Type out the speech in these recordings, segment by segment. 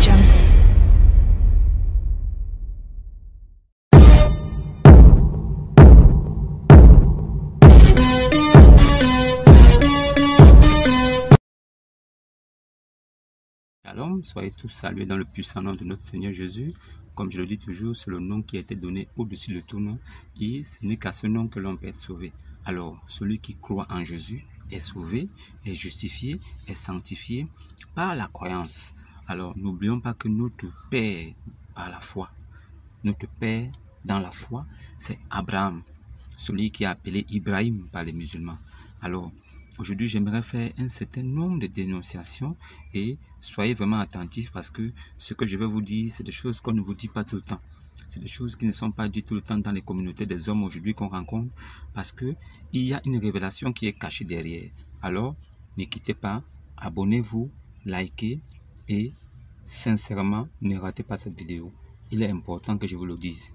Jungle. Shalom, soyez tous salués dans le puissant nom de notre Seigneur Jésus. Comme je le dis toujours, c'est le nom qui a été donné au-dessus de tout nom et ce n'est qu'à ce nom que l'on peut être sauvé. Alors, celui qui croit en Jésus est sauvé, est justifié, est sanctifié par la croyance. Alors, n'oublions pas que notre Père par la foi, notre Père dans la foi, c'est Abraham, celui qui est appelé Ibrahim par les musulmans. Alors, aujourd'hui, j'aimerais faire un certain nombre de dénonciations et soyez vraiment attentifs parce que ce que je vais vous dire, c'est des choses qu'on ne vous dit pas tout le temps. C'est des choses qui ne sont pas dites tout le temps dans les communautés des hommes aujourd'hui qu'on rencontre parce qu'il y a une révélation qui est cachée derrière. Alors, ne quittez pas, abonnez-vous, likez et sincèrement, ne ratez pas cette vidéo. Il est important que je vous le dise.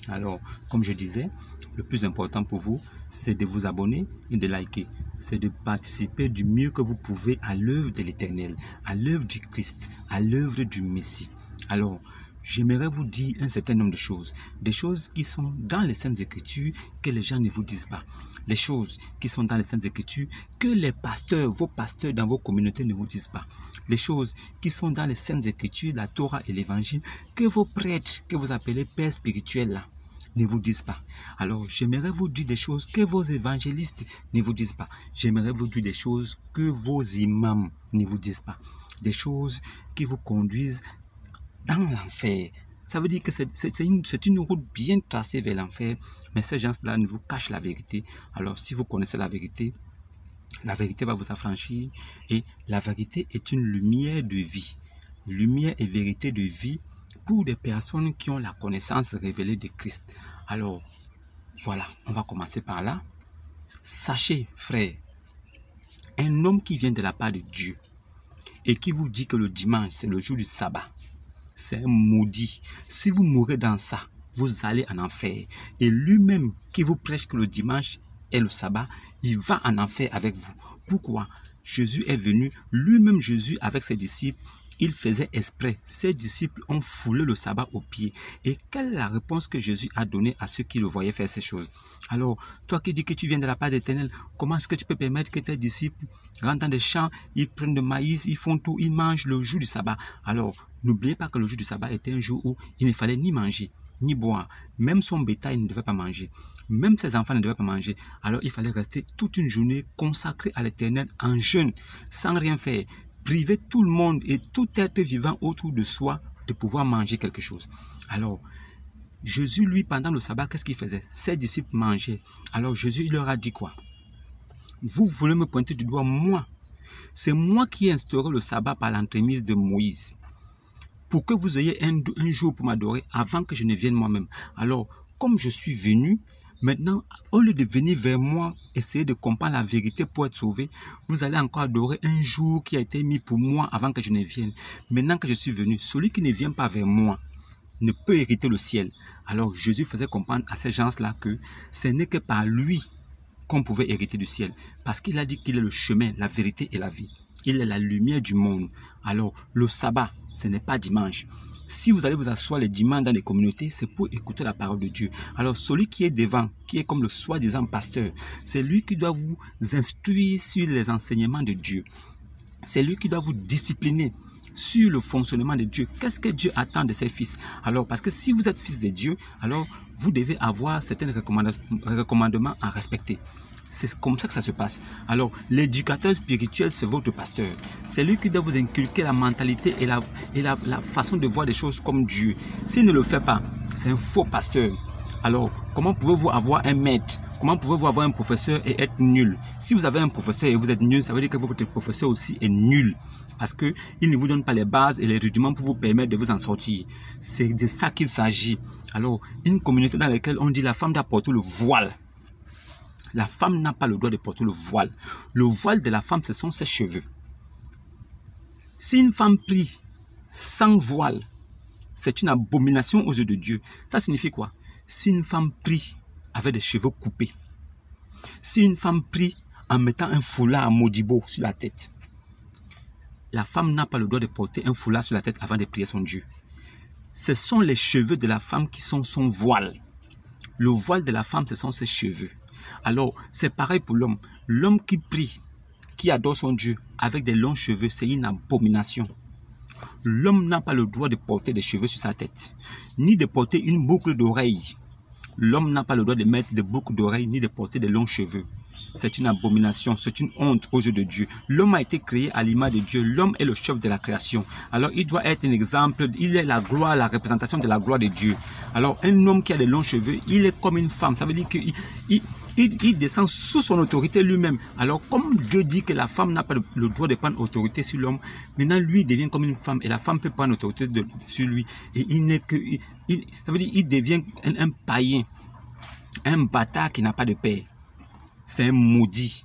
Alors, comme je disais, le plus important pour vous, c'est de vous abonner et de liker. C'est de participer du mieux que vous pouvez à l'œuvre de l'Éternel, à l'œuvre du Christ, à l'œuvre du Messie. Alors, j'aimerais vous dire un certain nombre de choses. Des choses qui sont dans les Saintes Écritures que les gens ne vous disent pas. Les choses qui sont dans les Saintes Écritures que les pasteurs, vos pasteurs dans vos communautés ne vous disent pas. Les choses qui sont dans les Saintes Écritures, la Torah et l'Évangile, que vos prêtres, que vous appelez pères spirituels là, ne vous disent pas. Alors, j'aimerais vous dire des choses que vos évangélistes ne vous disent pas. J'aimerais vous dire des choses que vos imams ne vous disent pas. Des choses qui vous conduisent dans l'enfer. Ça veut dire que c'est une route bien tracée vers l'enfer, mais ces gens-là ne vous cachent la vérité. Alors, si vous connaissez la vérité va vous affranchir et la vérité est une lumière de vie. Lumière et vérité de vie pour des personnes qui ont la connaissance révélée de Christ. Alors, voilà, on va commencer par là. Sachez, frère, un homme qui vient de la part de Dieu et qui vous dit que le dimanche, c'est le jour du sabbat, c'est un maudit. Si vous mourrez dans ça, vous allez en enfer. Et lui-même qui vous prêche que le dimanche est le sabbat, il va en enfer avec vous. Pourquoi? Jésus est venu, lui-même Jésus avec ses disciples, il faisait exprès. Ses disciples ont foulé le sabbat aux pieds. Et quelle est la réponse que Jésus a donnée à ceux qui le voyaient faire ces choses? Alors, toi qui dis que tu viens de la part de l'Éternel, comment est-ce que tu peux permettre que tes disciples rentrent dans des champs, ils prennent de maïs, ils font tout, ils mangent le jour du sabbat? Alors, n'oubliez pas que le jour du sabbat était un jour où il ne fallait ni manger, ni boire. Même son bétail ne devait pas manger. Même ses enfants ne devaient pas manger. Alors, il fallait rester toute une journée consacrée à l'Éternel en jeûne, sans rien faire. Priver tout le monde et tout être vivant autour de soi de pouvoir manger quelque chose. Alors, Jésus, lui, pendant le sabbat, qu'est-ce qu'il faisait? Ses disciples mangeaient. Alors, Jésus, il leur a dit quoi? Vous voulez me pointer du doigt, moi? C'est moi qui ai instauré le sabbat par l'entremise de Moïse. Pour que vous ayez un jour pour m'adorer avant que je ne vienne moi-même. Alors, comme je suis venu, maintenant, au lieu de venir vers moi, essayer de comprendre la vérité pour être sauvé, vous allez encore adorer un jour qui a été mis pour moi avant que je ne vienne. Maintenant que je suis venu, celui qui ne vient pas vers moi ne peut hériter le ciel. Alors Jésus faisait comprendre à ces gens-là que ce n'est que par lui qu'on pouvait hériter du ciel. Parce qu'il a dit qu'il est le chemin, la vérité et la vie. Il est la lumière du monde. Alors le sabbat, ce n'est pas dimanche. Si vous allez vous asseoir les dimanches dans les communautés, c'est pour écouter la parole de Dieu. Alors celui qui est devant, qui est comme le soi-disant pasteur, c'est lui qui doit vous instruire sur les enseignements de Dieu. C'est lui qui doit vous discipliner sur le fonctionnement de Dieu. Qu'est-ce que Dieu attend de ses fils? Alors, parce que si vous êtes fils de Dieu, alors vous devez avoir certains recommandements à respecter. C'est comme ça que ça se passe. Alors, l'éducateur spirituel, c'est votre pasteur. C'est lui qui doit vous inculquer la mentalité et la façon de voir des choses comme Dieu. S'il ne le fait pas, c'est un faux pasteur. Alors, comment pouvez-vous avoir un maître? Comment pouvez-vous avoir un professeur et être nul? Si vous avez un professeur et vous êtes nul, ça veut dire que votre professeur aussi est nul. Parce qu'il ne vous donne pas les bases et les rudiments pour vous permettre de vous en sortir. C'est de ça qu'il s'agit. Alors, une communauté dans laquelle on dit la femme doit porter le voile. La femme n'a pas le droit de porter le voile. Le voile de la femme, ce sont ses cheveux. Si une femme prie sans voile, c'est une abomination aux yeux de Dieu. Ça signifie quoi? Si une femme prie avec des cheveux coupés, si une femme prie en mettant un foulard à Modibo sur la tête, la femme n'a pas le droit de porter un foulard sur la tête avant de prier son Dieu. Ce sont les cheveux de la femme qui sont son voile. Le voile de la femme, ce sont ses cheveux. Alors, c'est pareil pour l'homme. L'homme qui prie, qui adore son Dieu avec des longs cheveux, c'est une abomination. L'homme n'a pas le droit de porter des cheveux sur sa tête, ni de porter une boucle d'oreille. L'homme n'a pas le droit de mettre des boucles d'oreilles, ni de porter des longs cheveux. C'est une abomination, c'est une honte aux yeux de Dieu. L'homme a été créé à l'image de Dieu. L'homme est le chef de la création. Alors, il doit être un exemple. Il est la gloire, la représentation de la gloire de Dieu. Alors, un homme qui a des longs cheveux, il est comme une femme. Ça veut dire qu'il descend sous son autorité lui-même. Alors, comme Dieu dit que la femme n'a pas le droit de prendre autorité sur l'homme, maintenant, lui, il devient comme une femme. Et la femme peut prendre autorité sur lui. Et il n'est que... ça veut dire qu'il devient un païen. Un bâtard qui n'a pas de père. C'est un maudit.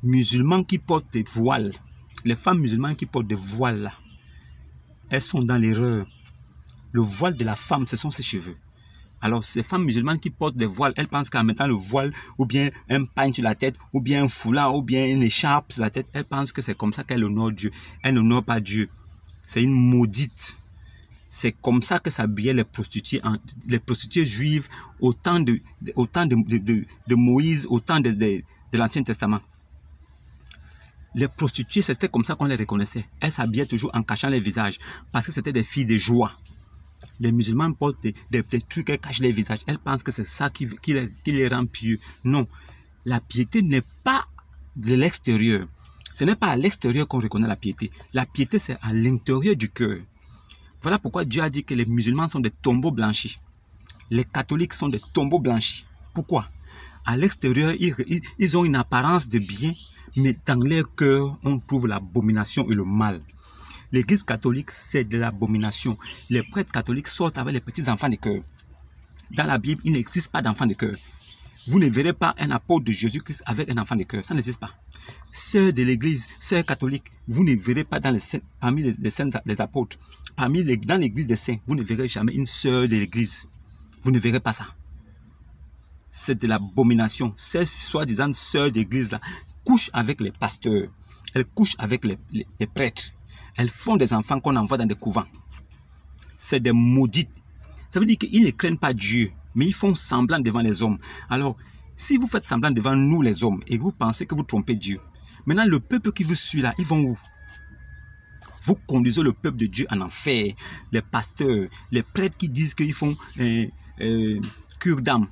Musulmans qui portent des voiles, les femmes musulmanes qui portent des voiles là, elles sont dans l'erreur. Le voile de la femme, ce sont ses cheveux. Alors ces femmes musulmanes qui portent des voiles, elles pensent qu'en mettant le voile, ou bien un pagne sur la tête, ou bien un foulard, ou bien une écharpe sur la tête, elles pensent que c'est comme ça qu'elles honorent Dieu. Elles n'honorent pas Dieu. C'est une maudite. C'est comme ça que s'habillaient les prostituées juives au temps de Moïse, au temps de l'Ancien Testament. Les prostituées, c'était comme ça qu'on les reconnaissait. Elles s'habillaient toujours en cachant les visages parce que c'était des filles de joie. Les musulmans portent des trucs, elles cachent les visages. Elles pensent que c'est ça qui les rend pieux. Non, la piété n'est pas de l'extérieur. Ce n'est pas à l'extérieur qu'on reconnaît la piété. La piété, c'est à l'intérieur du cœur. Voilà pourquoi Dieu a dit que les musulmans sont des tombeaux blanchis. Les catholiques sont des tombeaux blanchis. Pourquoi? À l'extérieur, ils ont une apparence de bien, mais dans leur cœur, on trouve l'abomination et le mal. L'église catholique, c'est de l'abomination. Les prêtres catholiques sortent avec les petits enfants de cœur. Dans la Bible, il n'existe pas d'enfant de cœur. Vous ne verrez pas un apôtre de Jésus-Christ avec un enfant de cœur. Ça n'existe pas. Sœurs de l'église, sœurs catholiques, vous ne verrez pas parmi les saints des apôtres, dans l'église des saints, vous ne verrez jamais une sœur de l'église. Vous ne verrez pas ça. C'est de l'abomination. Ces soi-disant sœurs d'église-là couchent avec les pasteurs. Elles couchent avec les prêtres. Elles font des enfants qu'on envoie dans des couvents. C'est des maudites. Ça veut dire qu'ils ne craignent pas Dieu, mais ils font semblant devant les hommes. Alors, si vous faites semblant devant nous les hommes et vous pensez que vous trompez Dieu, maintenant le peuple qui vous suit là, ils vont où? Vous conduisez le peuple de Dieu en enfer. Les pasteurs, les prêtres qui disent qu'ils font cure d'âme.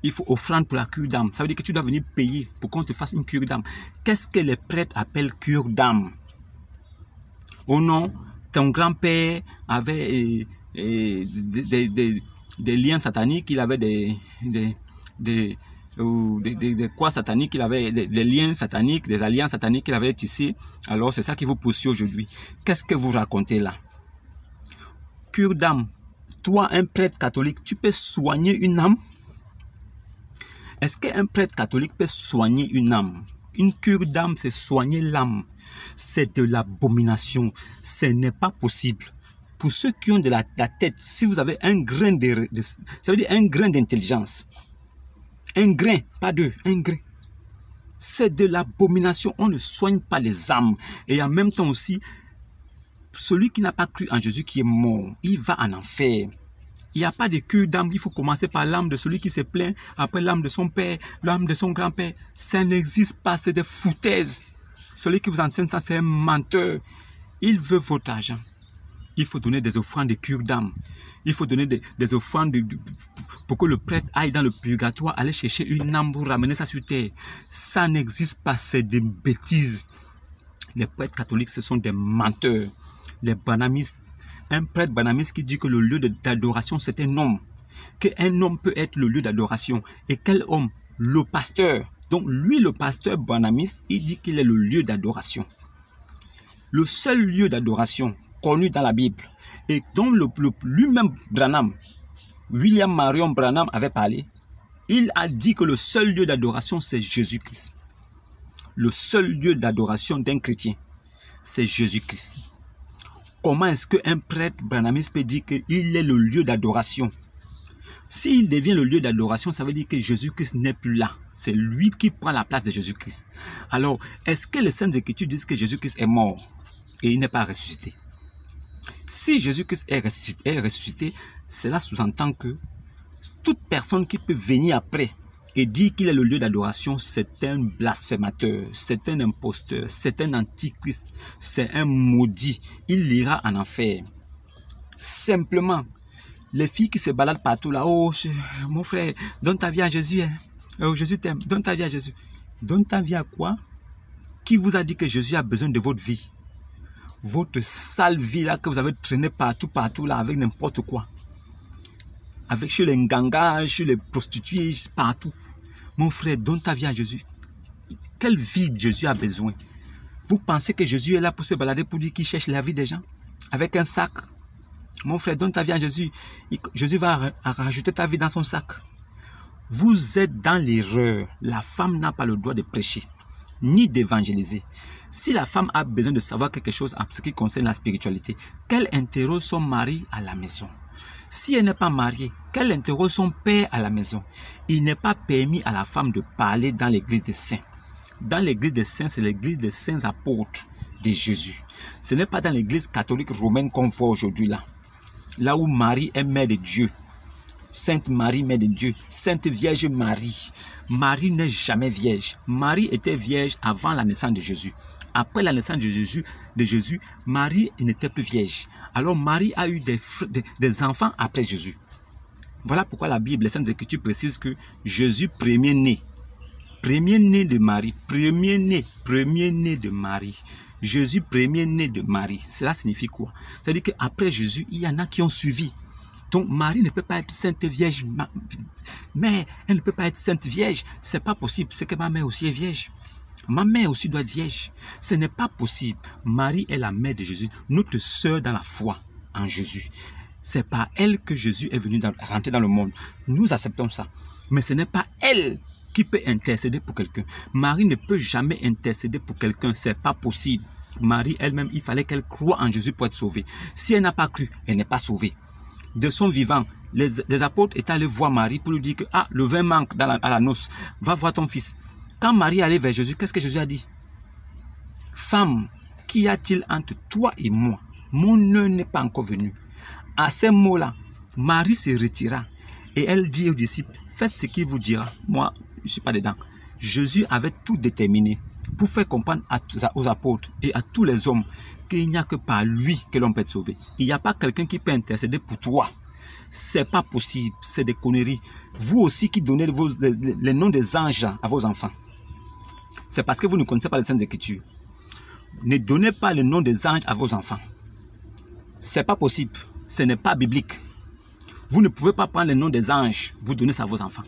Il faut offrande pour la cure d'âme. Ça veut dire que tu dois venir payer pour qu'on te fasse une cure d'âme. Qu'est-ce que les prêtres appellent cure d'âme? Oh non, ton grand-père avait des liens sataniques, il avait des quoi sataniques, il avait des liens sataniques, des alliances sataniques qu'il avait tissées. Alors c'est ça qui vous poursuit aujourd'hui. Qu'est-ce que vous racontez là? Cure d'âme. Toi, un prêtre catholique, tu peux soigner une âme? Est-ce qu'un prêtre catholique peut soigner une âme? Une cure d'âme, c'est soigner l'âme. C'est de l'abomination. Ce n'est pas possible. Pour ceux qui ont de la tête, si vous avez un grain ça veut dire un grain d'intelligence. Un grain, pas deux, un grain. C'est de l'abomination. On ne soigne pas les âmes. Et en même temps aussi, celui qui n'a pas cru en Jésus qui est mort, il va en enfer. Il n'y a pas de cure d'âme. Il faut commencer par l'âme de celui qui se plaint, après l'âme de son père, l'âme de son grand-père. Ça n'existe pas, c'est des foutaises. Celui qui vous enseigne ça, c'est un menteur. Il veut votre argent. Il faut donner des offrandes de cure d'âme. Il faut donner des offrandes pour que le prêtre aille dans le purgatoire, aller chercher une âme pour ramener ça sur terre. Ça n'existe pas, c'est des bêtises. Les prêtres catholiques, ce sont des menteurs. Les banamistes. Un prêtre banamiste qui dit que le lieu d'adoration, c'est un homme. Qu'un homme peut être le lieu d'adoration. Et quel homme? Le pasteur. Donc lui, le pasteur banamiste, il dit qu'il est le lieu d'adoration. Le seul lieu d'adoration connu dans la Bible, et dont lui-même Branham, William Marion Branham avait parlé, il a dit que le seul lieu d'adoration, c'est Jésus-Christ. Le seul lieu d'adoration d'un chrétien, c'est Jésus-Christ. Comment est-ce qu'un prêtre branhamiste peut dire qu'il est le lieu d'adoration? S'il devient le lieu d'adoration, ça veut dire que Jésus-Christ n'est plus là. C'est lui qui prend la place de Jésus-Christ. Alors, est-ce que les Saintes Écritures disent que Jésus-Christ est mort et il n'est pas ressuscité? Si Jésus-Christ est ressuscité, cela sous-entend que toute personne qui peut venir après et dire qu'il est le lieu d'adoration, c'est un blasphémateur, c'est un imposteur, c'est un antichrist, c'est un maudit. Il ira en enfer. Simplement, les filles qui se baladent partout là, oh mon frère, donne ta vie à Jésus, hein. Oh Jésus t'aime, donne ta vie à Jésus. Donne ta vie à quoi? Qui vous a dit que Jésus a besoin de votre vie? Votre sale vie là que vous avez traîné partout là avec n'importe quoi. Avec chez les ngangas, chez les prostituées, partout. Mon frère, donne ta vie à Jésus. Quelle vie Jésus a besoin? Vous pensez que Jésus est là pour se balader pour dire qu'il cherche la vie des gens? Avec un sac? Mon frère, donne ta vie à Jésus. Jésus va rajouter ta vie dans son sac. Vous êtes dans l'erreur. La femme n'a pas le droit de prêcher, ni d'évangéliser. Si la femme a besoin de savoir quelque chose en ce qui concerne la spiritualité, qu'elle interroge son mari à la maison. Si elle n'est pas mariée, qu'elle interroge son père à la maison. Il n'est pas permis à la femme de parler dans l'église des saints. Dans l'église des saints, c'est l'église des saints apôtres de Jésus. Ce n'est pas dans l'église catholique romaine qu'on voit aujourd'hui là. Là où Marie est mère de Dieu. Sainte Marie, mère de Dieu. Sainte Vierge Marie. Marie n'est jamais vierge. Marie était vierge avant la naissance de Jésus. Après la naissance de Jésus, Marie n'était plus vierge. Alors Marie a eu des enfants après Jésus. Voilà pourquoi la Bible, les Saintes Écritures précisent que Jésus premier-né de Marie, premier-né de Marie. Jésus premier-né de Marie. Cela signifie quoi? C'est-à-dire qu'après Jésus, il y en a qui ont suivi. Donc Marie ne peut pas être sainte vierge, mais elle ne peut pas être sainte vierge. C'est pas possible, c'est que ma mère aussi est vierge. Ma mère aussi doit être vierge. Ce n'est pas possible. Marie est la mère de Jésus, notre sœur dans la foi en Jésus. C'est par elle que Jésus est venu rentrer dans le monde. Nous acceptons ça. Mais ce n'est pas elle qui peut intercéder pour quelqu'un. Marie ne peut jamais intercéder pour quelqu'un. Ce n'est pas possible. Marie elle-même, il fallait qu'elle croie en Jésus pour être sauvée. Si elle n'a pas cru, elle n'est pas sauvée. De son vivant, les apôtres étaient allés voir Marie pour lui dire que le vin manque à la noce. Va voir ton fils. Quand Marie est allée vers Jésus, qu'est-ce que Jésus a dit? Femme, qu'y a-t-il entre toi et moi? Mon heure n'est pas encore venue. À ces mots-là, Marie se retira et elle dit aux disciples, faites ce qu'il vous dira. Moi, je ne suis pas dedans. Jésus avait tout déterminé pour faire comprendre aux apôtres et à tous les hommes qu'il n'y a que par lui que l'on peut être sauvé. Il n'y a pas quelqu'un qui peut intercéder pour toi. C'est pas possible, c'est des conneries. Vous aussi qui donnez les noms des anges à vos enfants. C'est parce que vous ne connaissez pas les Saintes Écritures. Ne donnez pas le nom des anges à vos enfants. C'est pas possible. Ce n'est pas biblique. Vous ne pouvez pas prendre le nom des anges, vous donnez ça à vos enfants.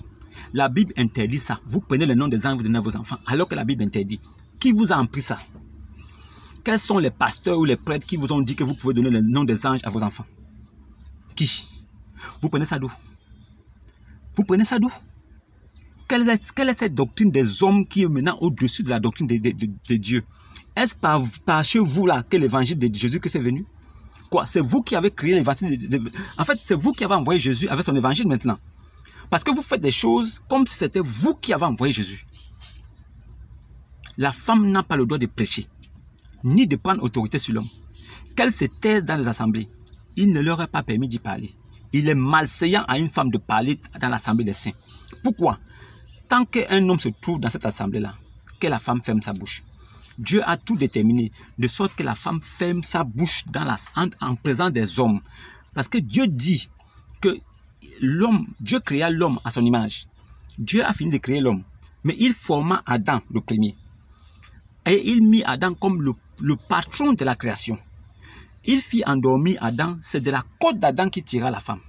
La Bible interdit ça. Vous prenez le nom des anges, vous donnez à vos enfants, alors que la Bible interdit. Qui vous a appris ça? Quels sont les pasteurs ou les prêtres qui vous ont dit que vous pouvez donner le nom des anges à vos enfants? Qui? Vous prenez ça d'où? Vous prenez ça d'où? Quelle est cette doctrine des hommes qui est maintenant au-dessus de la doctrine de Dieu? Est-ce par chez vous là que l'évangile de Jésus que c'est venu? Quoi? C'est vous qui avez créé l'évangile. En fait, c'est vous qui avez envoyé Jésus avec son évangile maintenant. Parce que vous faites des choses comme si c'était vous qui avez envoyé Jésus. La femme n'a pas le droit de prêcher, ni de prendre autorité sur l'homme. Qu'elle se taise dans les assemblées, il ne leur est pas permis d'y parler. Il est malséant à une femme de parler dans l'assemblée des saints. Pourquoi? Tant qu'un homme se trouve dans cette assemblée-là, que la femme ferme sa bouche. Dieu a tout déterminé, de sorte que la femme ferme sa bouche en présence des hommes. Parce que Dieu dit que Dieu créa l'homme à son image. Dieu a fini de créer l'homme. Mais il forma Adam, le premier. Et il mit Adam comme le patron de la création. Il fit endormir Adam, c'est de la côte d'Adam qui tira la femme.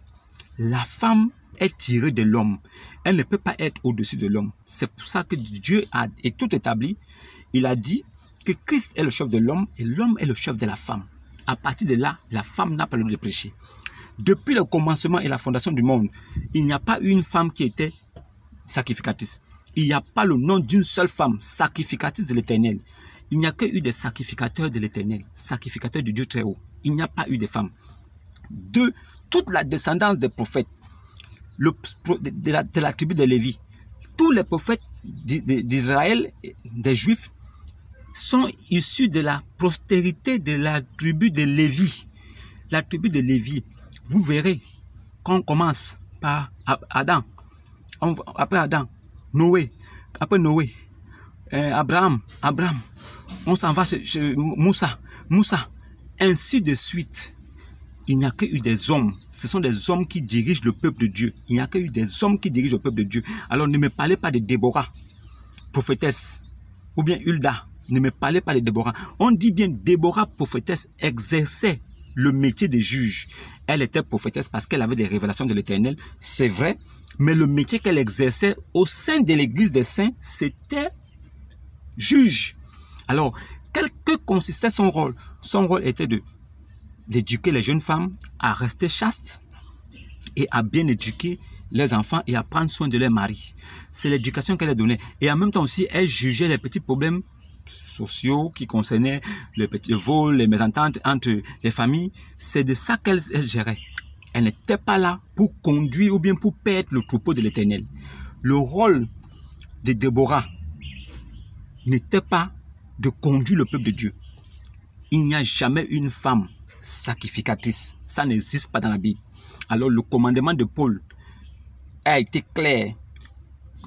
La femme est tirée de l'homme. Elle ne peut pas être au-dessus de l'homme. C'est pour ça que Dieu a tout établi. Il a dit que Christ est le chef de l'homme et l'homme est le chef de la femme. À partir de là, la femme n'a pas le droit de prêcher. Depuis le commencement et la fondation du monde, il n'y a pas eu une femme qui était sacrificatrice. Il n'y a pas le nom d'une seule femme sacrificatrice de l'Éternel. Il n'y a que eu des sacrificateurs de l'Éternel, sacrificateurs de Dieu très haut. Il n'y a pas eu de femmes. De toute la descendance des prophètes, de la tribu de Lévi. Tous les prophètes d'Israël, des Juifs, sont issus de la postérité de la tribu de Lévi. La tribu de Lévi, vous verrez, quand on commence par Adam, après Adam, Noé, après Noé, Abraham, on s'en va chez Moussa, ainsi de suite. Il n'y a que eu des hommes. Ce sont des hommes qui dirigent le peuple de Dieu. Il n'y a que eu des hommes qui dirigent le peuple de Dieu. Alors ne me parlez pas de Déborah, prophétesse, ou bien Hulda. Ne me parlez pas de Déborah. On dit bien Déborah, prophétesse, exerçait le métier de juge. Elle était prophétesse parce qu'elle avait des révélations de l'Éternel, c'est vrai. Mais le métier qu'elle exerçait au sein de l'église des saints, c'était juge. Alors, que consistait son rôle? Son rôle était d'éduquer les jeunes femmes à rester chastes et à bien éduquer les enfants et à prendre soin de leur mari. C'est l'éducation qu'elle a donnée. Et en même temps aussi, elle jugeait les petits problèmes sociaux qui concernaient les petits vols, les mésententes entre les familles. C'est de ça qu'elle gérait. Elle n'était pas là pour conduire ou bien pour perdre le troupeau de l'Éternel. Le rôle de Déborah n'était pas de conduire le peuple de Dieu. Il n'y a jamais une femme sacrificatrice. Ça n'existe pas dans la Bible. Alors le commandement de Paul a été clair.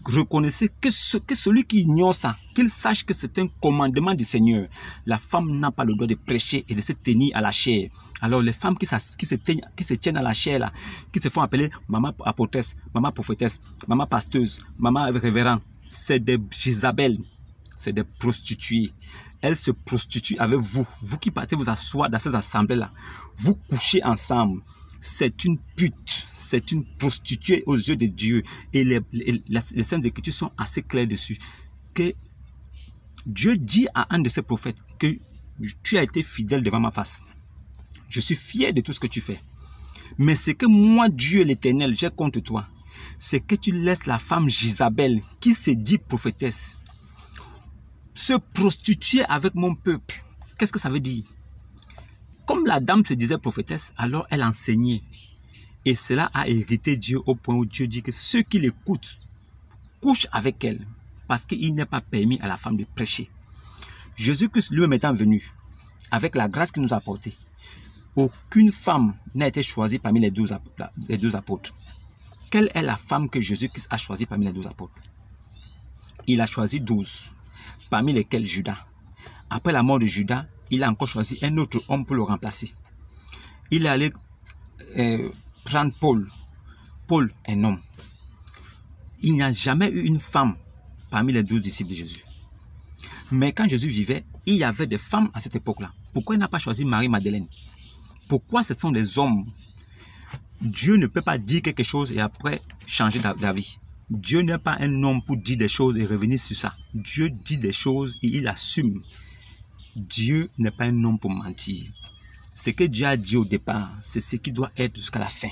Reconnaissez que celui qui ignore ça, qu'il sache que c'est un commandement du Seigneur. La femme n'a pas le droit de prêcher et de se tenir à la chair. Alors les femmes qui se tiennent à la chair, là, qui se font appeler maman apôtresse, maman prophétesse, maman pasteuse, maman révérend, c'est des Jézabel, c'est des prostituées. Elles se prostituent avec vous. Vous qui partez vous asseoir dans ces assemblées-là, vous couchez ensemble. C'est une pute, c'est une prostituée aux yeux de Dieu. Et les Saintes Écritures sont assez claires dessus. Que Dieu dit à un de ses prophètes que tu as été fidèle devant ma face. Je suis fier de tout ce que tu fais. Mais c'est que moi, Dieu l'Éternel, j'ai contre toi. C'est que tu laisses la femme Jézabel, qui se dit prophétesse, se prostituer avec mon peuple. Qu'est-ce que ça veut dire? Comme la dame se disait prophétesse, alors elle enseignait. Et cela a irrité Dieu au point où Dieu dit que ceux qui l'écoutent couchent avec elle. Parce qu'il n'est pas permis à la femme de prêcher. Jésus-Christ lui-même étant venu, avec la grâce qu'il nous a apportée, aucune femme n'a été choisie parmi les 12 apôtres. Quelle est la femme que Jésus-Christ a choisie parmi les 12 apôtres? Il a choisi 12, parmi lesquels Judas. Après la mort de Judas, il a encore choisi un autre homme pour le remplacer. Il est allé prendre Paul. Paul, un homme. Il n'y a jamais eu une femme parmi les 12 disciples de Jésus. Mais quand Jésus vivait, il y avait des femmes à cette époque-là. Pourquoi il n'a pas choisi Marie-Madeleine? Pourquoi ce sont des hommes? Dieu ne peut pas dire quelque chose et après changer d'avis. Dieu n'est pas un homme pour dire des choses et revenir sur ça. Dieu dit des choses et il assume. Dieu n'est pas un homme pour mentir. Ce que Dieu a dit au départ, c'est ce qui doit être jusqu'à la fin.